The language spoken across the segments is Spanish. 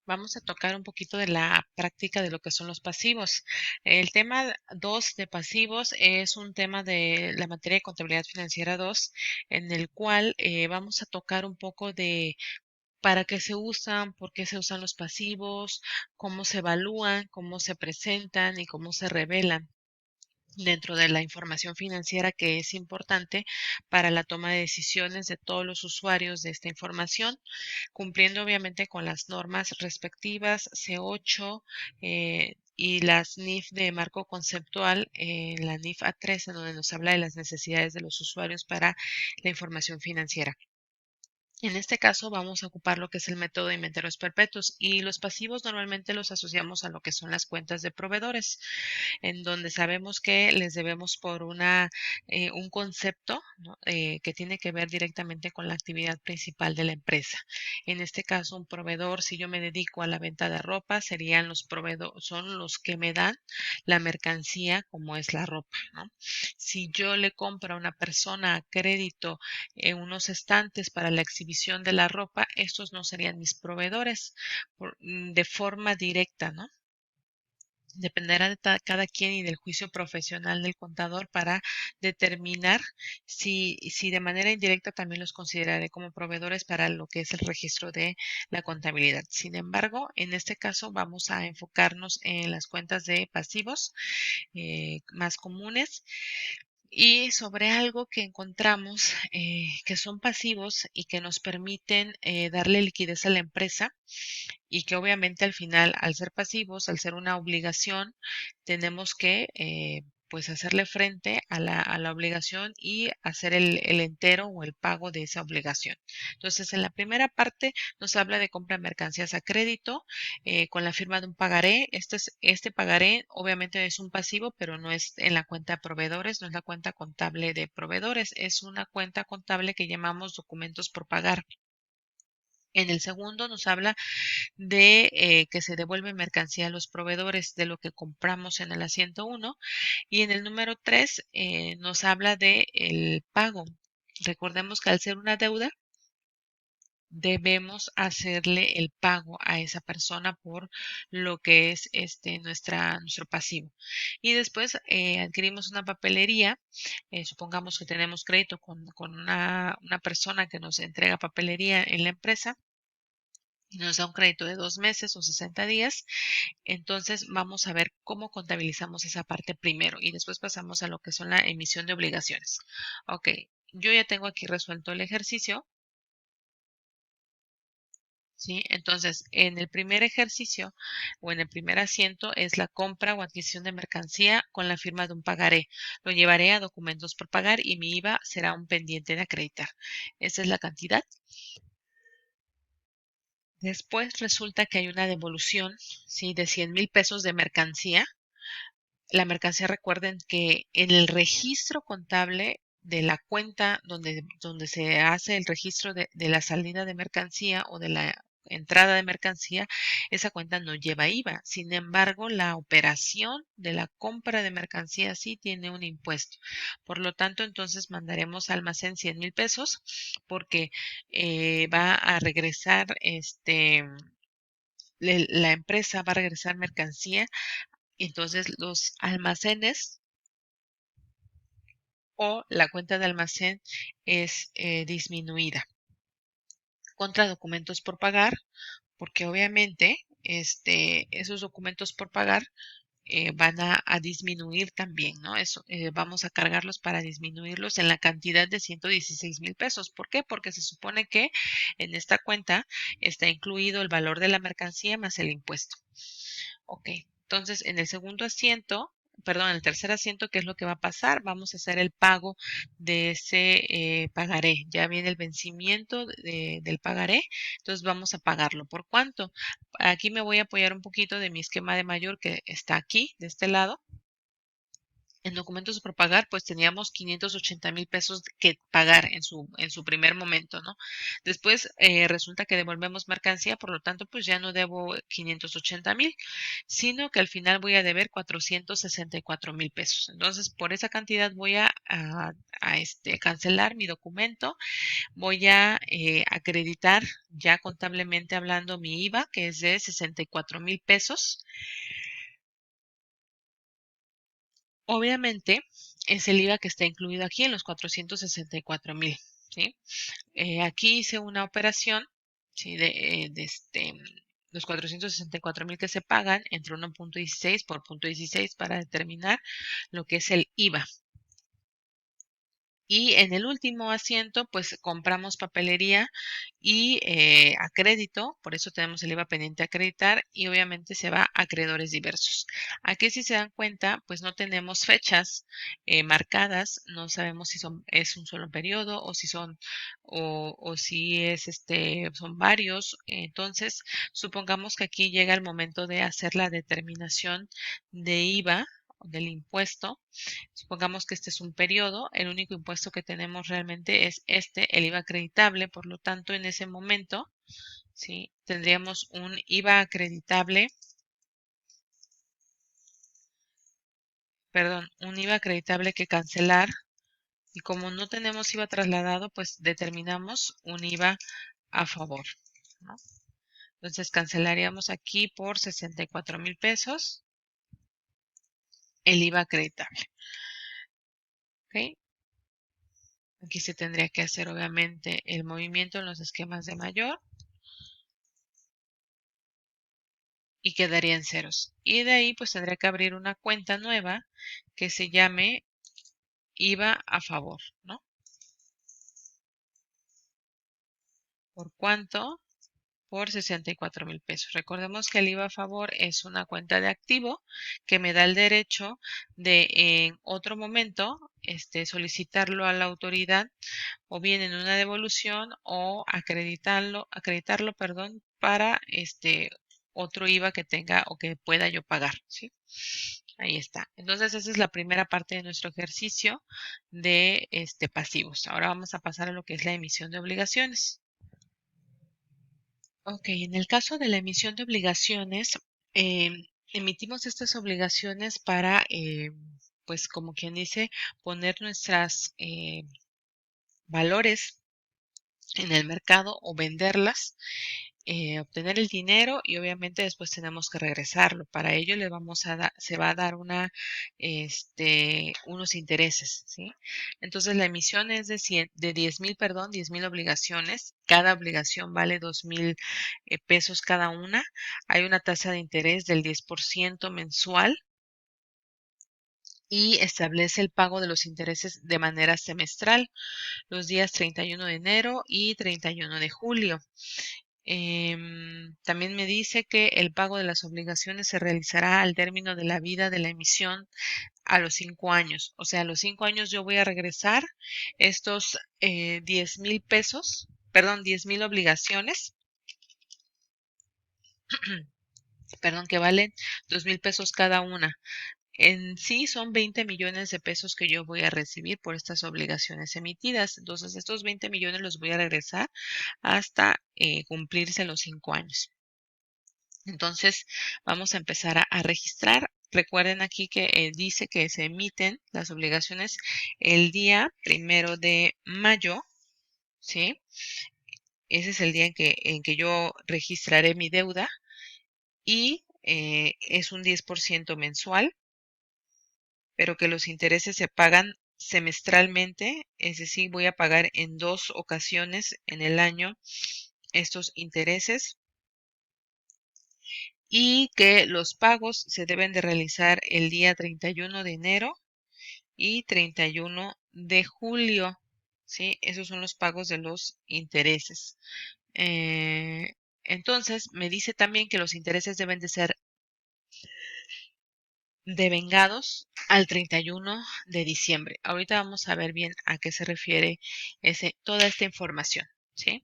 Vamos a tocar un poquito de la práctica de lo que son los pasivos. El tema 2 de pasivos es un tema de la materia de contabilidad financiera 2, en el cual vamos a tocar un poco de para qué se usan, por qué se usan los pasivos, cómo se evalúan, cómo se presentan y cómo se revelan dentro de la información financiera que es importante para la toma de decisiones de todos los usuarios de esta información, cumpliendo obviamente con las normas respectivas C8 y las NIF de marco conceptual, la NIF A3, en donde nos habla de las necesidades de los usuarios para la información financiera. En este caso vamos a ocupar lo que es el método de inventarios perpetuos y los pasivos normalmente los asociamos a lo que son las cuentas de proveedores, en donde sabemos que les debemos por un concepto, ¿no? Que tiene que ver directamente con la actividad principal de la empresa. En este caso, un proveedor, si yo me dedico a la venta de ropa, serían los proveedores, son los que me dan la mercancía como es la ropa, ¿no? Si yo le compro a una persona a crédito unos estantes para la exhibición de la ropa, estos no serían mis proveedores de forma directa, ¿no? Dependerá de cada quien y del juicio profesional del contador para determinar si de manera indirecta también los consideraré como proveedores para lo que es el registro de la contabilidad. Sin embargo, en este caso vamos a enfocarnos en las cuentas de pasivos más comunes y sobre algo que encontramos que son pasivos y que nos permiten darle liquidez a la empresa y que obviamente al final, al ser pasivos, al ser una obligación, tenemos que pues hacerle frente a la obligación y hacer el entero o el pago de esa obligación. Entonces, en la primera parte nos habla de compra de mercancías a crédito con la firma de un pagaré. Este pagaré obviamente es un pasivo, pero no es en la cuenta de proveedores, no es la cuenta contable de proveedores, es una cuenta contable que llamamos documentos por pagar. En el segundo nos habla de que se devuelve mercancía a los proveedores de lo que compramos en el asiento 1 y en el número 3 nos habla de el pago. Recordemos que al ser una deuda debemos hacerle el pago a esa persona por lo que es nuestro pasivo. Y después adquirimos una papelería, supongamos que tenemos crédito con una persona que nos entrega papelería en la empresa y nos da un crédito de 2 meses o 60 días, entonces vamos a ver cómo contabilizamos esa parte primero y después pasamos a lo que son la emisión de obligaciones. Ok, yo ya tengo aquí resuelto el ejercicio, ¿sí? Entonces, en el primer ejercicio o en el primer asiento es la compra o adquisición de mercancía con la firma de un pagaré. Lo llevaré a documentos por pagar y mi IVA será un pendiente de acreditar. Esa es la cantidad. Después resulta que hay una devolución, ¿sí? De 100,000 pesos de mercancía. La mercancía, recuerden que en el registro contable de la cuenta donde se hace el registro de la salida de mercancía o de la entrada de mercancía, esa cuenta no lleva IVA. Sin embargo, la operación de la compra de mercancía sí tiene un impuesto. Por lo tanto, entonces mandaremos al almacén 100,000 pesos porque va a regresar la empresa va a regresar mercancía, entonces los almacenes o la cuenta de almacén es disminuida. Contra documentos por pagar, porque obviamente esos documentos por pagar van a disminuir también, ¿no? Eso, vamos a cargarlos para disminuirlos en la cantidad de 116,000 pesos. ¿Por qué? Porque se supone que en esta cuenta está incluido el valor de la mercancía más el impuesto. Ok, entonces en el segundo asiento, perdón, en el tercer asiento, ¿qué es lo que va a pasar? Vamos a hacer el pago de ese pagaré. Ya viene el vencimiento del pagaré, entonces vamos a pagarlo. ¿Por cuánto? Aquí me voy a apoyar un poquito de mi esquema de mayor que está aquí, de este lado. En documentos por pagar, pues teníamos 580,000 pesos que pagar en su primer momento, ¿no? Después resulta que devolvemos mercancía, por lo tanto, pues ya no debo 580,000, sino que al final voy a deber 464,000 pesos. Entonces, por esa cantidad voy a cancelar mi documento, voy a acreditar ya contablemente hablando mi IVA, que es de 64,000 pesos. Obviamente, es el IVA que está incluido aquí en los 464,000, ¿sí? Aquí hice una operación, ¿sí? Los 464,000 que se pagan entre 1.16 por 0.16 para determinar lo que es el IVA. Y en el último asiento, pues compramos papelería y a crédito, por eso tenemos el IVA pendiente a acreditar y obviamente se va a acreedores diversos. Aquí si se dan cuenta, pues no tenemos fechas marcadas, no sabemos si es un solo periodo o si o si es son varios. Entonces, supongamos que aquí llega el momento de hacer la determinación de IVA del impuesto. Supongamos que este es un periodo, el único impuesto que tenemos realmente es el IVA acreditable, por lo tanto, en ese momento, ¿sí? Tendríamos un IVA acreditable, perdón, un IVA acreditable que cancelar, y como no tenemos IVA trasladado, pues determinamos un IVA a favor, ¿no? Entonces cancelaríamos aquí por 64,000 pesos el IVA acreditable, ¿ok? Aquí se tendría que hacer obviamente el movimiento en los esquemas de mayor y quedaría en ceros. Y de ahí pues tendría que abrir una cuenta nueva que se llame IVA a favor, ¿no? ¿Por cuánto? Por 64,000 pesos. Recordemos que el IVA a favor es una cuenta de activo que me da el derecho de en otro momento solicitarlo a la autoridad o bien en una devolución o acreditarlo, perdón, para otro IVA que tenga o que pueda yo pagar, ¿sí? Ahí está. Entonces, esa es la primera parte de nuestro ejercicio de pasivos. Ahora vamos a pasar a lo que es la emisión de obligaciones. Ok, en el caso de la emisión de obligaciones, emitimos estas obligaciones para, pues como quien dice, poner nuestras valores en el mercado o venderlas, obtener el dinero y obviamente después tenemos que regresarlo. Para ello se va a dar unos intereses, ¿sí? Entonces la emisión es de 10,000, perdón, 10,000 obligaciones. Cada obligación vale 2,000 pesos cada una. Hay una tasa de interés del 10% mensual y establece el pago de los intereses de manera semestral, los días 31 de enero y 31 de julio. También me dice que el pago de las obligaciones se realizará al término de la vida de la emisión a los 5 años. O sea, a los 5 años yo voy a regresar estos 10,000 pesos, perdón, 10,000 obligaciones, perdón, que valen 2,000 pesos cada una. En sí son 20 millones de pesos que yo voy a recibir por estas obligaciones emitidas. Entonces, estos 20 millones los voy a regresar hasta cumplirse los 5 años. Entonces, vamos a empezar a registrar. Recuerden aquí que dice que se emiten las obligaciones el día 1 de mayo, ¿sí? Ese es el día en que yo registraré mi deuda y es un 10% mensual, pero que los intereses se pagan semestralmente, es decir, voy a pagar en 2 ocasiones en el año estos intereses y que los pagos se deben de realizar el día 31 de enero y 31 de julio, ¿sí? Esos son los pagos de los intereses. Eh, entonces, me dice también que los intereses deben de ser devengados al 31 de diciembre. Ahorita vamos a ver bien a qué se refiere toda esta información, ¿sí?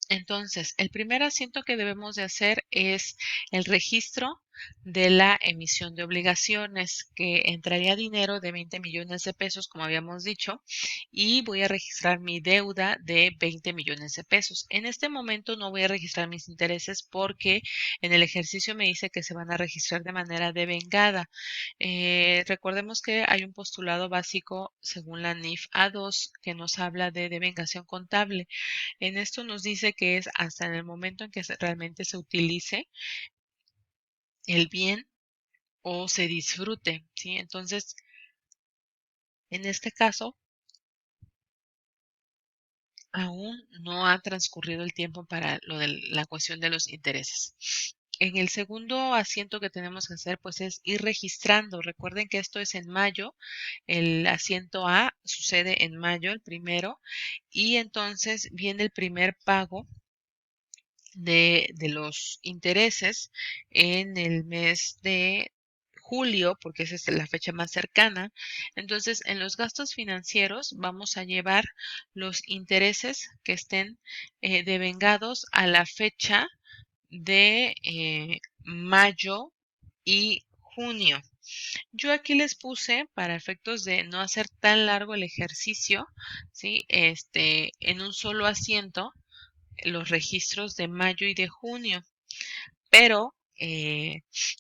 Entonces, el primer asiento que debemos de hacer es el registro de la emisión de obligaciones, que entraría dinero de 20 millones de pesos, como habíamos dicho, y voy a registrar mi deuda de 20 millones de pesos. En este momento no voy a registrar mis intereses porque en el ejercicio me dice que se van a registrar de manera devengada. Recordemos que hay un postulado básico según la NIF A2 que nos habla de devengación contable. En esto nos dice que es hasta en el momento en que realmente se utilice el bien o se disfrute, ¿sí? Entonces, en este caso, aún no ha transcurrido el tiempo para lo de la cuestión de los intereses. En el segundo asiento que tenemos que hacer, pues es ir registrando. Recuerden que esto es en mayo. El asiento A sucede en mayo, el primero, y entonces viene el primer pago de los intereses en el mes de julio, porque esa es la fecha más cercana. Entonces, en los gastos financieros vamos a llevar los intereses que estén devengados a la fecha de mayo y junio. Yo aquí les puse, para efectos de no hacer tan largo el ejercicio, ¿sí? En un solo asiento, los registros de mayo y de junio, pero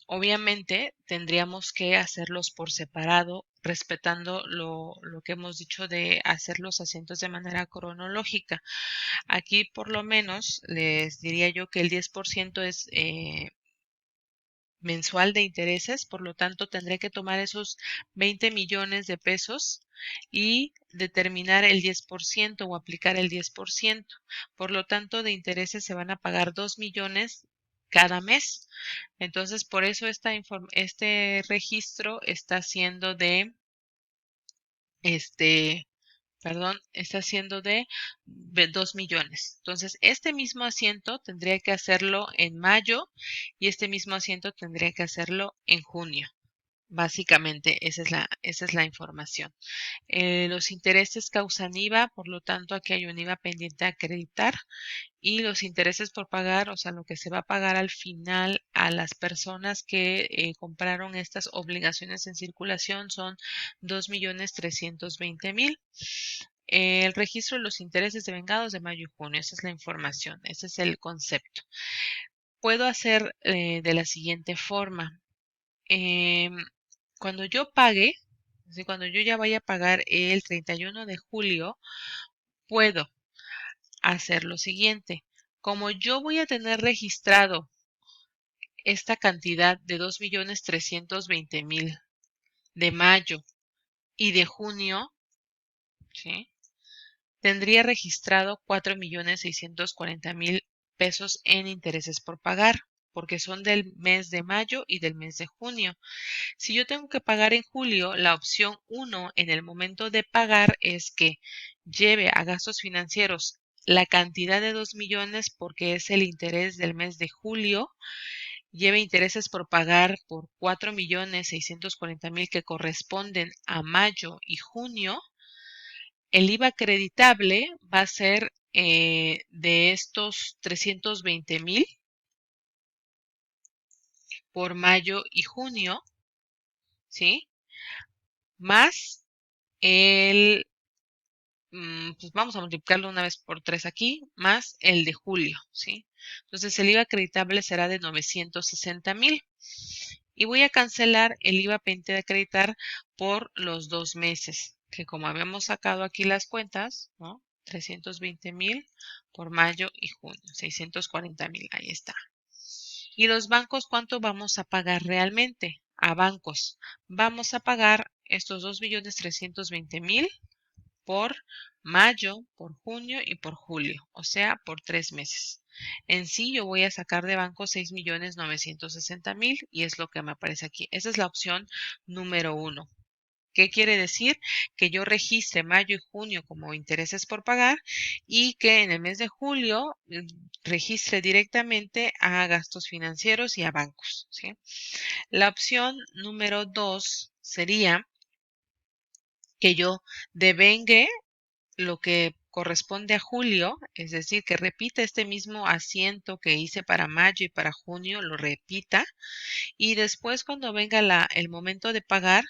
obviamente tendríamos que hacerlos por separado, respetando lo que hemos dicho de hacer los asientos de manera cronológica. Aquí por lo menos les diría yo que el 10% es mensual de intereses, por lo tanto tendré que tomar esos 20 millones de pesos y determinar el 10% o aplicar el 10%. Por lo tanto, de intereses se van a pagar 2 millones cada mes. Entonces, por eso este registro está siendo de este está siendo de 2 millones. Entonces, este mismo asiento tendría que hacerlo en mayo y este mismo asiento tendría que hacerlo en junio. Básicamente, esa es la información. Los intereses causan IVA, por lo tanto, aquí hay un IVA pendiente a acreditar y los intereses por pagar, o sea, lo que se va a pagar al final a las personas que compraron estas obligaciones en circulación son 2.320.000. El registro de los intereses devengados de mayo y junio, esa es la información, ese es el concepto. Puedo hacer de la siguiente forma. Em, Cuando yo pague, cuando yo ya vaya a pagar el 31 de julio, puedo hacer lo siguiente. Como yo voy a tener registrado esta cantidad de 2.320.000 de mayo y de junio, ¿sí? Tendría registrado 4.640.000 pesos en intereses por pagar, porque son del mes de mayo y del mes de junio. Si yo tengo que pagar en julio, la opción 1 en el momento de pagar es que lleve a gastos financieros la cantidad de 2 millones porque es el interés del mes de julio, lleve intereses por pagar por 4.640.000 que corresponden a mayo y junio. El IVA acreditable va a ser de estos 320.000 por mayo y junio, ¿sí? Más el pues vamos a multiplicarlo una vez por 3 aquí, más el de julio, ¿sí? Entonces el IVA acreditable será de 960.000. Y voy a cancelar el IVA pendiente de acreditar por los 2 meses, que como habíamos sacado aquí las cuentas, ¿no? 320.000 por mayo y junio, 640.000, ahí está. ¿Y los bancos cuánto vamos a pagar realmente? A bancos vamos a pagar estos 2.320.000 por mayo, por junio y por julio, o sea, por 3 meses. En sí, yo voy a sacar de banco 6.960.000 y es lo que me aparece aquí. Esa es la opción número 1. ¿Qué quiere decir? Que yo registre mayo y junio como intereses por pagar y que en el mes de julio registre directamente a gastos financieros y a bancos, ¿sí? La opción número 2 sería que yo devengue lo que corresponde a julio, es decir, que repita este mismo asiento que hice para mayo y para junio, lo repita, y después cuando venga el momento de pagar,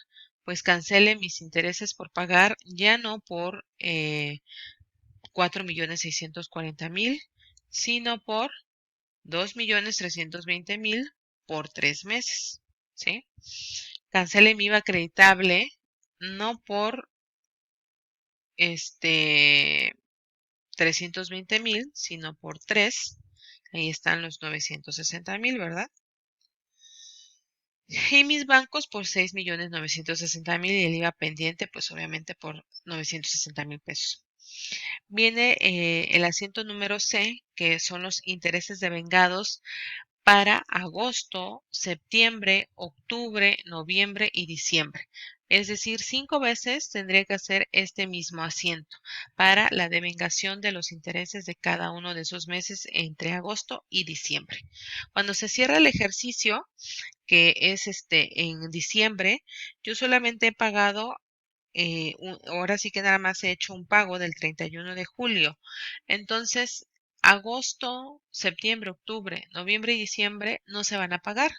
pues cancele mis intereses por pagar, ya no por 4.640.000, sino por 2.320.000 por 3 meses, ¿sí? Cancele mi IVA acreditable no por este 320.000, sino por 3. Ahí están los 960.000, ¿verdad? Y mis bancos por 6.960.000 y el IVA pendiente, pues obviamente por 960.000 pesos. Viene el asiento número C, que son los intereses devengados para agosto, septiembre, octubre, noviembre y diciembre. Es decir, 5 veces tendría que hacer este mismo asiento para la devengación de los intereses de cada uno de esos meses entre agosto y diciembre. Cuando se cierra el ejercicio, que es en diciembre, yo solamente he pagado ahora sí que nada más he hecho un pago del 31 de julio. Entonces, agosto, septiembre, octubre, noviembre y diciembre no se van a pagar,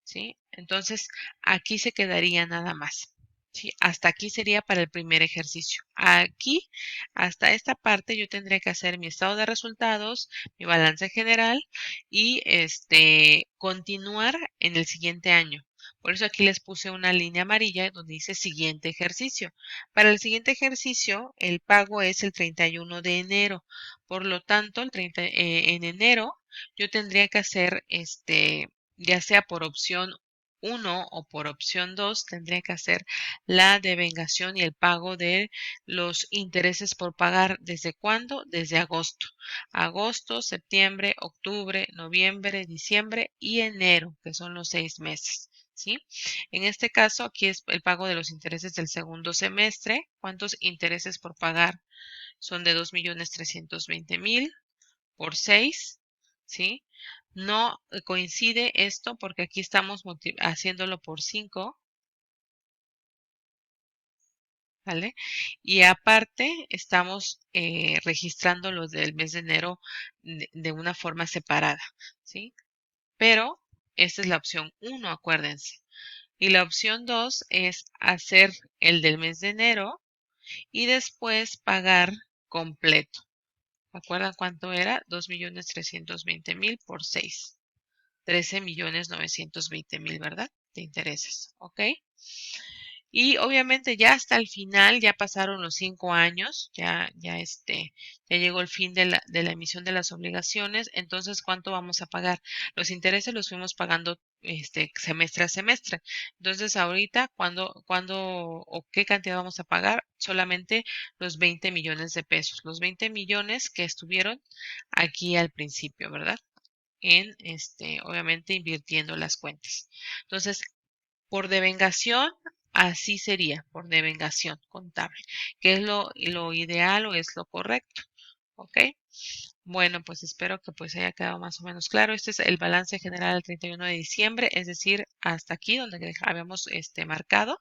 ¿sí? Entonces, aquí se quedaría nada más. ¿Sí? Hasta aquí sería para el primer ejercicio. Aquí, hasta esta parte, yo tendría que hacer mi estado de resultados, mi balance general y continuar en el siguiente año. Por eso aquí les puse una línea amarilla donde dice siguiente ejercicio. Para el siguiente ejercicio, el pago es el 31 de enero. Por lo tanto, en enero yo tendría que hacer ya sea por opción uno o por opción 2, tendría que hacer la devengación y el pago de los intereses por pagar. ¿Desde cuándo? Desde agosto. Agosto, septiembre, octubre, noviembre, diciembre y enero, que son los 6 meses. ¿Sí? En este caso, aquí es el pago de los intereses del segundo semestre. ¿Cuántos intereses por pagar? Son de 2.320.000 por 6, ¿sí? No coincide esto porque aquí estamos haciéndolo por 5, ¿vale? Y aparte estamos registrando los del mes de enero de una forma separada, ¿sí? Pero esta es la opción 1, acuérdense. Y la opción 2 es hacer el del mes de enero y después pagar completo. ¿Acuerdan cuánto era? 2.320.000 por 6. 13.920.000, ¿verdad? De intereses, ¿ok? Y obviamente ya hasta el final, ya pasaron los 5 años, ya llegó el fin de la emisión de las obligaciones, entonces ¿cuánto vamos a pagar? Los intereses los fuimos pagando semestre a semestre. Entonces ahorita, ¿cuándo o qué cantidad vamos a pagar? Solamente los 20 millones de pesos, los 20 millones que estuvieron aquí al principio, ¿verdad? En obviamente invirtiendo las cuentas. Entonces, por devengación, así sería, por devengación contable, que es lo ideal o es lo correcto. ¿Ok? Bueno, pues espero que pues haya quedado más o menos claro. Este es el balance general al 31 de diciembre, es decir, hasta aquí donde habíamos marcado.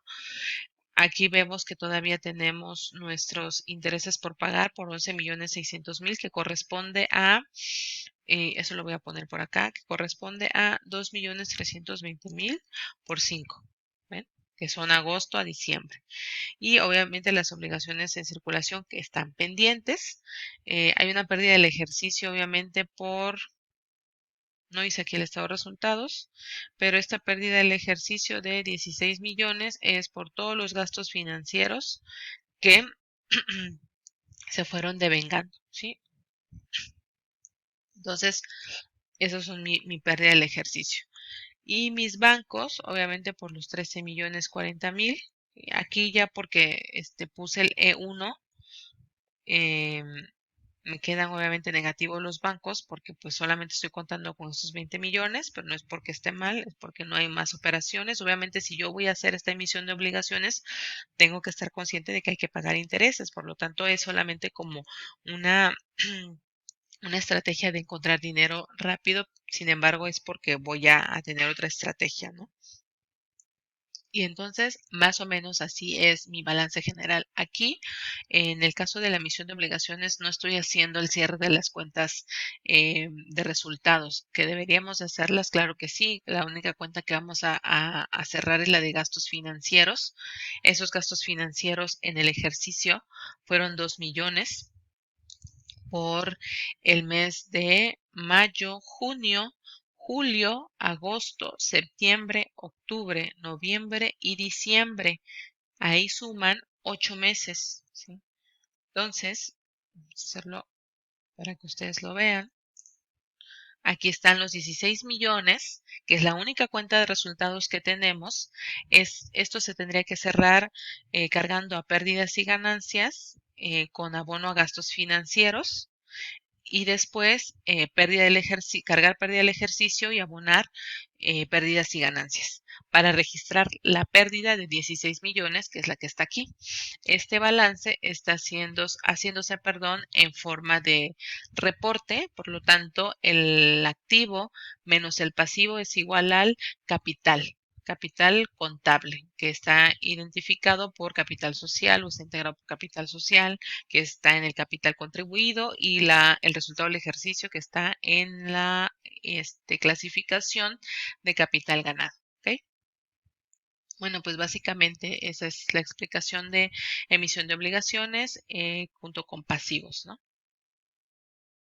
Aquí vemos que todavía tenemos nuestros intereses por pagar por 11.600.000 que corresponde a, eso lo voy a poner por acá, que corresponde a 2.320.000 por 5, ¿ven? Que son agosto a diciembre. Y obviamente las obligaciones en circulación que están pendientes. Hay una pérdida del ejercicio, obviamente, no hice aquí el estado de resultados, pero esta pérdida del ejercicio de 16 millones es por todos los gastos financieros que se fueron devengando, ¿sí? Entonces, esos son mi pérdida del ejercicio. Y mis bancos, obviamente por los 13.040.000, aquí ya porque puse el E1, me quedan obviamente negativos los bancos porque pues solamente estoy contando con esos 20 millones, pero no es porque esté mal, es porque no hay más operaciones. Obviamente si yo voy a hacer esta emisión de obligaciones, tengo que estar consciente de que hay que pagar intereses, por lo tanto es solamente como una, una estrategia de encontrar dinero rápido, sin embargo es porque voy a tener otra estrategia, ¿no? Y entonces, más o menos así es mi balance general. Aquí, en el caso de la emisión de obligaciones, no estoy haciendo el cierre de las cuentas de resultados, que deberíamos hacerlas, claro que sí. La única cuenta que vamos a cerrar es la de gastos financieros. Esos gastos financieros en el ejercicio fueron 2 millones por el mes de mayo, junio, julio, agosto, septiembre, octubre, noviembre y diciembre. Ahí suman 8 meses, ¿sí? Entonces, vamos a hacerlo para que ustedes lo vean. Aquí están los 16 millones, que es la única cuenta de resultados que tenemos. Esto se tendría que cerrar cargando a pérdidas y ganancias con abono a gastos financieros y después cargar pérdida del ejercicio y abonar pérdidas y ganancias para registrar la pérdida de 16 millones, que es la que está aquí. Este balance está haciéndose, en forma de reporte, por lo tanto, el activo menos el pasivo es igual al capital contable, que está identificado por capital social o está integrado por capital social, que está en el capital contribuido y el resultado del ejercicio que está en la clasificación de capital ganado. ¿Ok? Bueno, pues básicamente esa es la explicación de emisión de obligaciones junto con pasivos, ¿no?